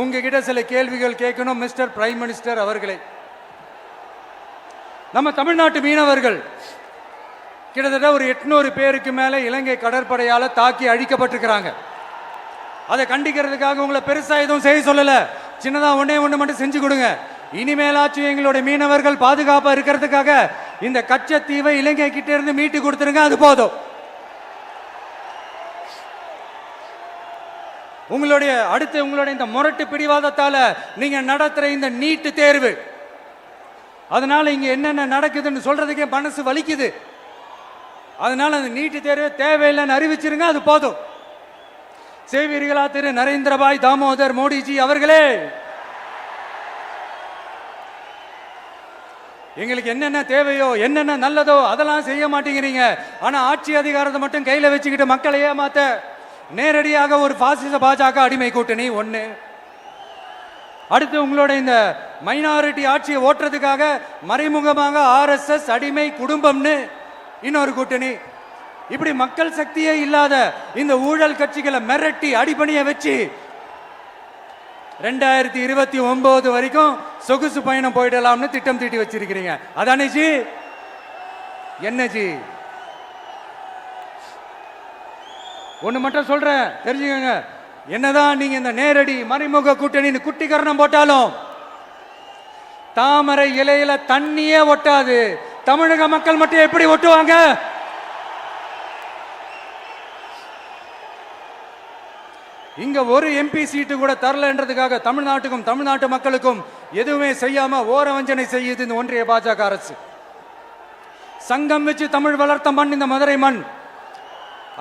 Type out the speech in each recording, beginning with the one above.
உங்ககிட்ட சில கேள்விகள் கேட்கணும் மிஸ்டர் பிரைம் மினிஸ்டர் அவர்களே. நம்ம தமிழ்நாட்டு மீனவர்கள் கிட்டத்தட்ட ஒரு 800 பேருக்கு மேல இலங்கை கடற்படையால தாக்கி அழிக்கப்பட்டிருக்கிறாங்க. அதை கண்டிக்கிறதுக்காக உங்களை பெருசா எதுவும் செய்ய சொல்லல, சின்னதா ஒண்ணே ஒண்ணு மட்டும் செஞ்சு கொடுங்க. இனிமேலாச்சும் எங்களுடைய மீனவர்கள் பாதுகாப்பா இருக்கிறதுக்காக இந்த கச்சத்தீவை இலங்கை கிட்ட இருந்து மீட்டு கொடுத்துருங்க, அது போதும். உங்களுடைய இந்த முரட்டு பிடிவாதத்தால நீங்க நடத்துற இந்த நீட்டு தேர்வு, அதனால இங்க என்னென்ன நடக்குதுன்னு சொல்றதுக்கே மனசு வலிக்குது. அதனால அந்த நீட்டு தேர்வு தேவையில்லைன்னு அறிவிச்சிருங்க, அது போதும். செய்வீர்களா திரு நரேந்திரபாய் தாமோதர் மோடிஜி அவர்களே? எங்களுக்கு என்னென்ன தேவையோ என்னென்ன நல்லதோ அதெல்லாம் செய்ய மாட்டேங்கிறீங்க. ஆனா ஆட்சி அதிகாரத்தை மட்டும் கையில வச்சுக்கிட்டு மக்களை ஏமாத்த நேரடியாக ஒரு பாசிச பாஜக அடிமை கூட்டணி ஒண்ணு. அடுத்து உங்களோட இந்த மைனாரிட்டி ஆட்சியை ஓட்டுறதுக்காக மறைமுகமாக RSS அடிமை குடும்பம்னு இன்னொரு கூட்டணி. இப்படி மக்கள் சக்தியே இல்லாத இந்த ஊழல் கட்சிகளை மிரட்டி அடிபணிய வச்சு 2029 வரைக்கும் சொகுசு பயணம் போயிடலாம்னு திட்டம் தீட்டி வச்சிருக்கிறீங்க. அதானே ஜி? என்ன ஜி? ஒண்ணு மட்டும் சொல்றேன், தெரிஞ்சுக்கங்க. என்னதான் நீங்க இந்த நேரடி மறைமுக கூட்டணி குட்டிகரணம் போட்டாலும் தாமரை இலையில தண்ணியே ஒட்டாது. தமிழக மக்கள் மட்டும் எப்படி ஒட்டுவாங்க? இங்க ஒரு MP சீட்டு கூட தரலன்றதுக்காக தமிழ்நாட்டுக்கும் தமிழ்நாட்டு மக்களுக்கும் எதுவுமே செய்யாம ஓரவஞ்சனை செய்யுது இந்த ஒன்றிய பாஜக அரசு. சங்கம் வச்சு தமிழ் வளர்த்த மண் இந்த மதுரை மண்.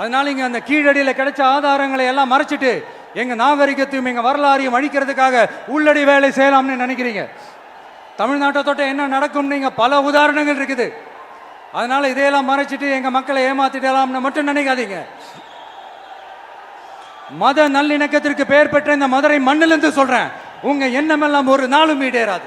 அதனால இங்க அந்த கீழடியில கிடைச்ச ஆதாரங்களை எல்லாம் மறைச்சிட்டு எங்க நாகரிகத்தையும் எங்க வரலாறையும் அழிக்கிறதுக்காக உள்ளடி வேலை செய்யலாம்னு நினைக்கிறீங்க. தமிழ்நாட்டை தொட்ட என்ன நடக்கும் நீங்க பல உதாரணங்கள் இருக்குது. அதனால இதையெல்லாம் மறைச்சிட்டு எங்க மக்களை ஏமாத்திடலாம்னு மட்டும் நினைக்காதீங்க. மத நல்லிணக்கத்திற்கு பெயர் பெற்ற இந்த மதுரை மண்ணிலிருந்து சொல்றேன், உங்க எண்ணமெல்லாம் ஒரு நாளும் ஈடேறாது.